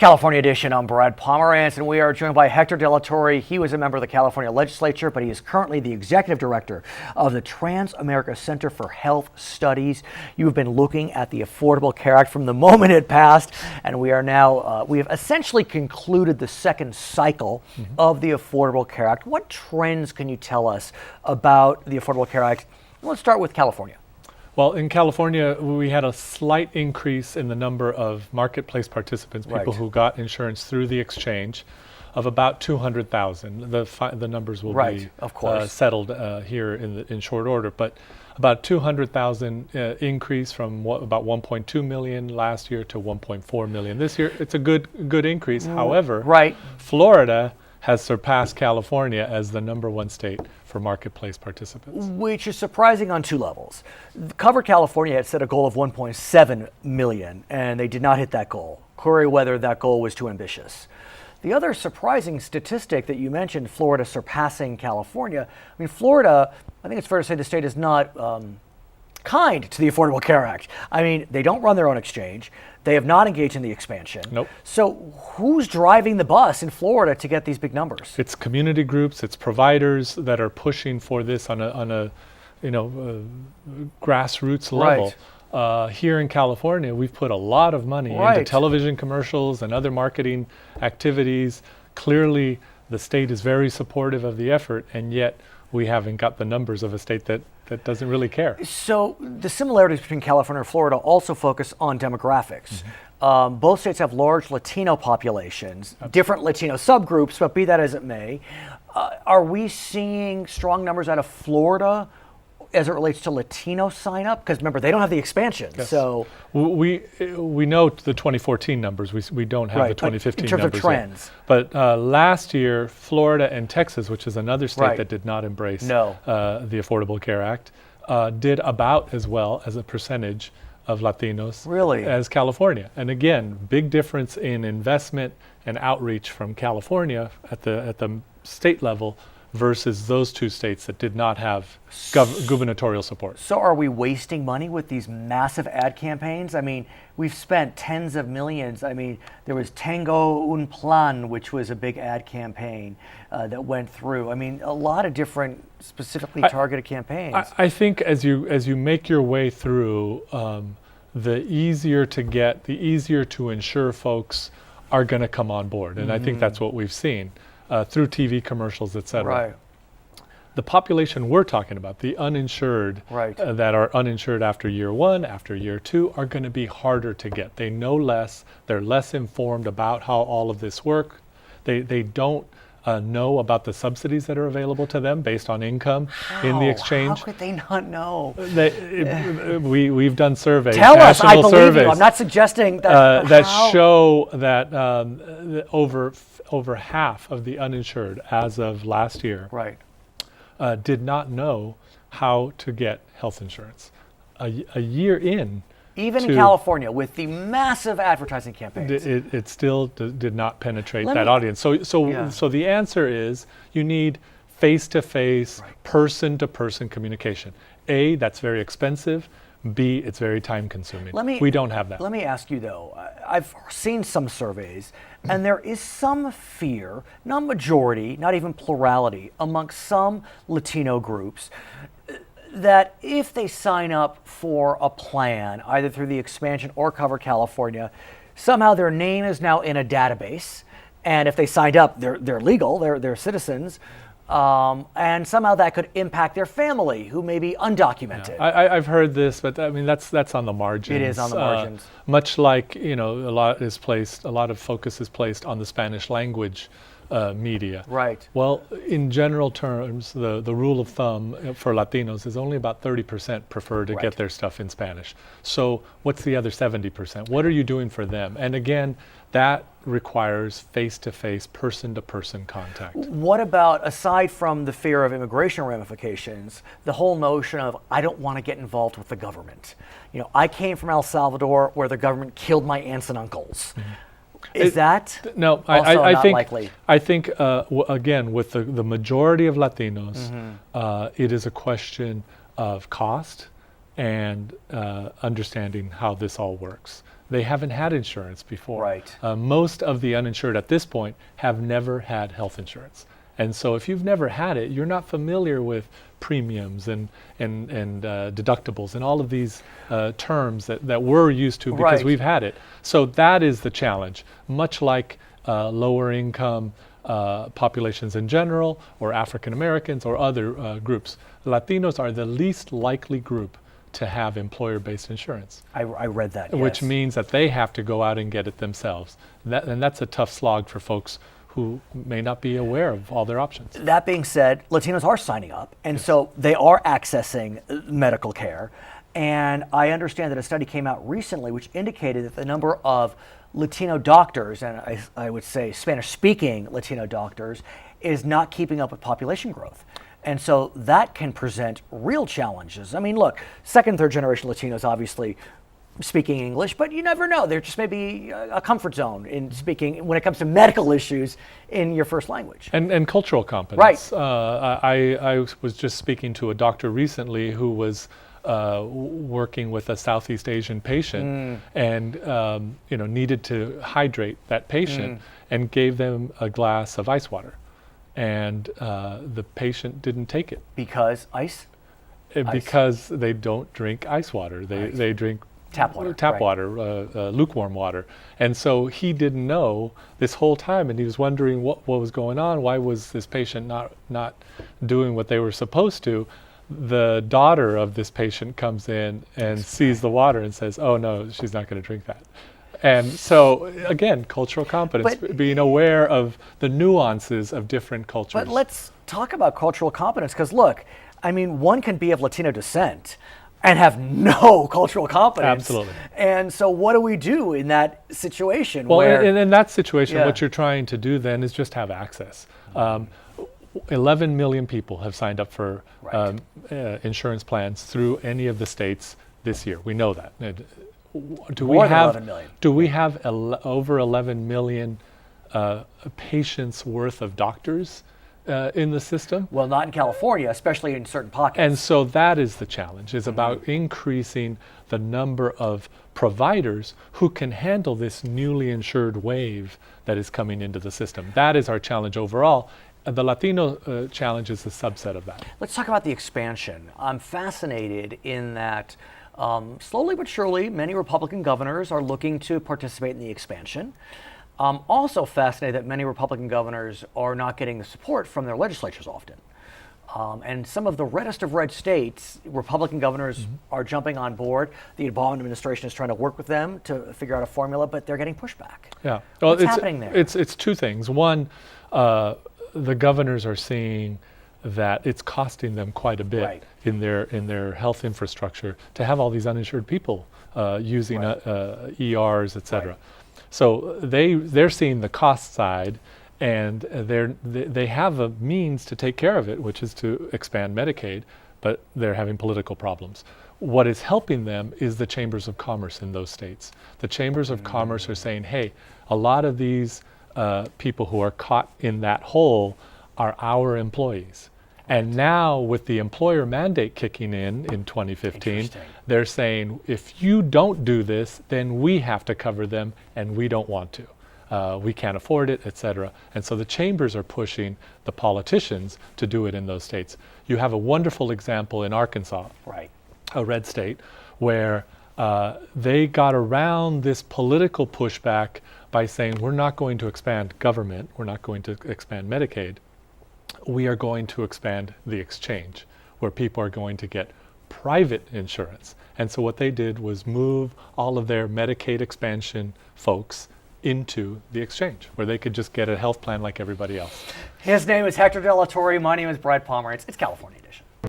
California Edition. I'm Brad Pomerance, and we are joined by Hector de la Torre. He was a member of the California legislature, but he is currently the executive director of the Transamerica Center for Health Studies. You've been looking at the Affordable Care Act from the moment it passed, and we are now, we have essentially concluded the second cycle of the Affordable Care Act. What trends can you tell us about the Affordable Care Act? Let's start with California. Well, in California, we had a slight increase in the number of marketplace participants, people who got insurance through the exchange, of about 200,000. The numbers will be settled here in short order, but about 200,000 increase from about 1.2 million last year to 1.4 million this year. It's a good increase. However, Florida has surpassed California as the #1 state for marketplace participants. Which is surprising on two levels. Cover California had set a goal of 1.7 million, and they did not hit that goal. Query whether that goal was too ambitious. The other surprising statistic that you mentioned, Florida surpassing California, I mean, Florida, I think it's fair to say the state is not kind to the Affordable Care Act. I mean, they don't run their own exchange. They have not engaged in the expansion. Nope. So who's driving the bus in Florida to get these big numbers? It's community groups, it's providers that are pushing for this on a grassroots level. Here in California, we've put a lot of money into television commercials and other marketing activities. Clearly, the state is very supportive of the effort, and yet we haven't got the numbers of a state that doesn't really care. So the similarities between California and Florida also focus on demographics. Both states have large Latino populations, different Latino subgroups, but be that as it may. Are we seeing strong numbers out of Florida as it relates to Latino sign up? Because remember, they don't have the expansion. Yes. So we know the 2014 numbers. We don't have the 2015 in terms numbers of trends. Yet. But last year, Florida and Texas, which is another state that did not embrace the Affordable Care Act, did about as well as a percentage of Latinos as California. And again, big difference in investment and outreach from California at the state level versus those two states that did not have gubernatorial support. So are we wasting money with these massive ad campaigns? I mean, we've spent tens of millions. I mean, there was Tengo un Plan, which was a big ad campaign that went through. I mean, a lot of different specifically targeted campaigns. I think as you make your way through, the easier to ensure folks are going to come on board. And I think that's what we've seen. Through TV commercials, et cetera. The population we're talking about, the uninsured, that are uninsured after year 1, after year 2, are going to be harder to get. They know less. They're less informed about how all of this works. They don't know about the subsidies that are available to them based on income in the exchange. How could they not know? We've done surveys. Tell us, I believe you. I'm not suggesting that. That show that over half of the uninsured as of last year did not know how to get health insurance. A year in, even in California, with the massive advertising campaigns, it still did not penetrate that audience. So the answer is you need face-to-face, person-to-person communication. A, that's very expensive. B, it's very time-consuming. We don't have that. Let me ask you though. I've seen some surveys, and there is some fear, not majority, not even plurality, amongst some Latino groups, that if they sign up for a plan, either through the expansion or Cover California, somehow their name is now in a database, and if they signed up, they're legal, they're citizens, and somehow that could impact their family, who may be undocumented. Yeah. I've heard this, but I mean that's on the margins. It is on the margins. Much like a lot of focus is placed on the Spanish language media. Well, in general terms, the rule of thumb for Latinos is only about 30% prefer to get their stuff in Spanish. So what's the other 70%? What are you doing for them? And again, that requires face-to-face, person-to-person contact. What about, aside from the fear of immigration ramifications, the whole notion of, I don't want to get involved with the government? I came from El Salvador where the government killed my aunts and uncles. Is that no? I think likely? I think again, with the majority of Latinos, it is a question of cost, and understanding how this all works. They haven't had insurance before. Right. Most of the uninsured at this point have never had health insurance. And so if you've never had it, you're not familiar with premiums and deductibles and all of these terms that we're used to because Right. we've had it. So that is the challenge, much like lower income populations in general, or African Americans or other groups. Latinos are the least likely group to have employer-based insurance. I read that. Which yes. means that they have to go out and get it themselves. And that's a tough slog for folks who may not be aware of all their options. That being said, Latinos are signing up, and so they are accessing medical care. And I understand that a study came out recently which indicated that the number of Latino doctors, and I would say Spanish-speaking Latino doctors, is not keeping up with population growth. And so that can present real challenges. I mean, look, second, third generation Latinos obviously speaking English, but you never know. There just may be a comfort zone in speaking when it comes to medical issues in your first language. And cultural competence. Right. I was just speaking to a doctor recently who was working with a Southeast Asian patient and needed to hydrate that patient and gave them a glass of ice water. And the patient didn't take it. Because ice? Because they don't drink ice water. They drink tap water. Tap right. water, lukewarm water. And so he didn't know this whole time, and he was wondering what was going on. Why was this patient not doing what they were supposed to? The daughter of this patient comes in and sees the water and says, "Oh no, she's not going to drink that." And so, again, cultural competence, being aware of the nuances of different cultures. But let's talk about cultural competence, because look, I mean, one can be of Latino descent and have no cultural competence. Absolutely. And so what do we do in that situation? Well, where, in that situation, Yeah. what you're trying to do then is just have access. 11 million people have signed up for Right. insurance plans through any of the states this year. We know that. Do More we than have 11 million. Do we have over 11 million patients worth of doctors in the system? Well, not in California, especially in certain pockets. And so that is the challenge, is about increasing the number of providers who can handle this newly insured wave that is coming into the system. That is our challenge overall. The Latino challenge is a subset of that. Let's talk about the expansion. I'm fascinated in that slowly but surely, many Republican governors are looking to participate in the expansion. I'm also fascinated that many Republican governors are not getting the support from their legislatures often. And some of the reddest of red states, Republican governors are jumping on board. The Obama administration is trying to work with them to figure out a formula, but they're getting pushback. Yeah. Well, What's happening there? It's two things. One, the governors are seeing that it's costing them quite a bit Right. in their health infrastructure to have all these uninsured people using ERs, et cetera. Right. So they're seeing the cost side, and they have a means to take care of it, which is to expand Medicaid, but they're having political problems. What is helping them is the chambers of commerce in those states. The chambers of commerce are saying, hey, a lot of these people who are caught in that hole are our employees. And now with the employer mandate kicking in 2015, Interesting. they're saying, if you don't do this, then we have to cover them, and we don't want to. We can't afford it, et cetera. And so the chambers are pushing the politicians to do it in those states. You have a wonderful example in Arkansas, Right. a red state, where they got around this political pushback by saying, we're not going to expand government, we're not going to expand Medicaid, we are going to expand the exchange, where people are going to get private insurance. And so what they did was move all of their Medicaid expansion folks into the exchange, where they could just get a health plan like everybody else. His name is Hector de la Torre. My name is Brad Pomerance. It's California.